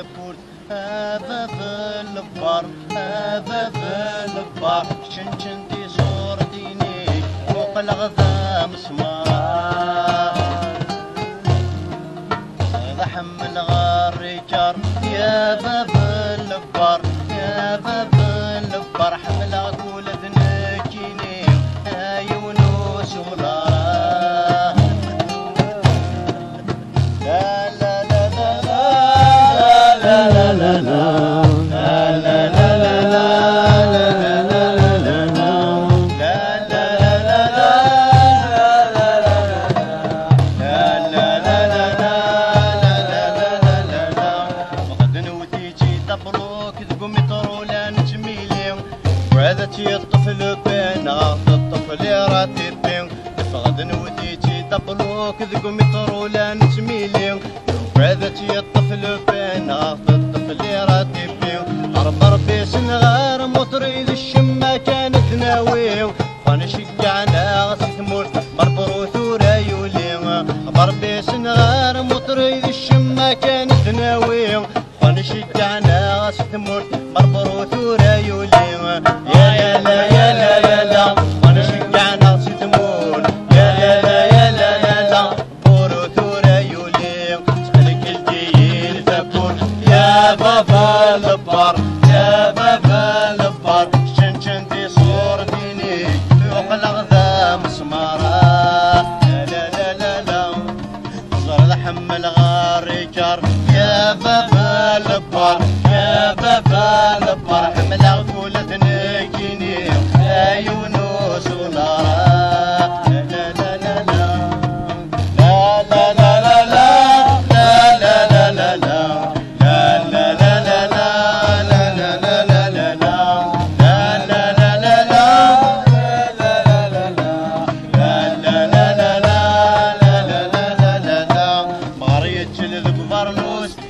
ثبور هذا بالبار هذا بالبار شنشنتي صور ديني فوق الغذا مسمار هذا حمل غاريجار يا باب البار يا باب البار حمل عقول ذنجيني يا يونس ولا لا لا لا لا لا لا لا الطفل بينا الطفل راتي بين فغد نوديتي دبلوك ذقو مترو لا نجميلي وعذتي الطفل بينا الطفل راتي بين ضرب ربي سنغار مطري ذي الشمة كانت ناوي وانا شجعنا غسل موت مربروث ورايولي ربي سنغار مطري ذي الشمة كانت ناوي وانا شجعنا غسل موت مربروث ورايولي يا لا يا لا يا لا وانا شجعنا ستمون يا لا يا لا يا لا بوروث ورايولي سألك الجيل تكون يا بابا البار يا بابا البار شنشنتي صور ديني فوق الغذا مسمارة لا لا لا لا صار لحم الغاريجار يا بابا البار يا بابا البار حمل عقول ذنجيني يا يونس ولا لا لا لا لا لا لا لا لا لا لا لا لا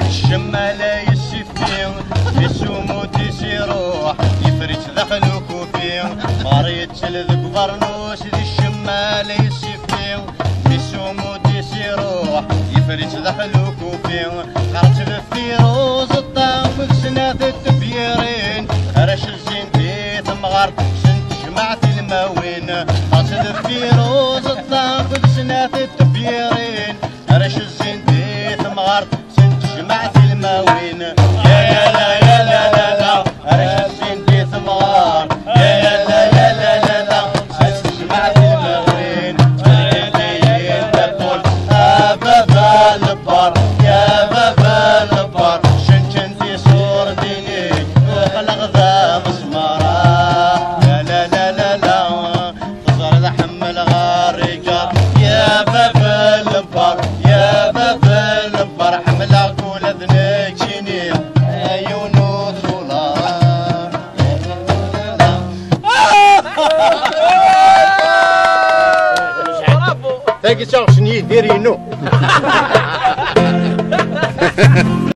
الشمالة يسفين يسومو تيسيروح يفرج دخلو كوفين مريت شلذ برنوس ذي الشمالة يسفين يسومو تيسيروح يفرج دخلو كوفين خرج في روز الطاف سنة التبيرين رش الزنتي ثمغر سنت جمعت الماوين خرج في روز الطاف سنة التبيرين رش الزنتي ثمغر جمعت الماوين يا لا يا لا لا لا رش الزنتي ثمار يا لا يا لا لا لا جمعت الماوين جلدين تقول يا بابا البار يا بابا البار شنشنتي صور ديني فوق الغذا مسمارة لا لا لا لا لا تظهر لحم الغاريجار يا بابا البار يا بابا البار حمل عقول ذنجيني يا يونس ولا تاكي شخص يدير ينو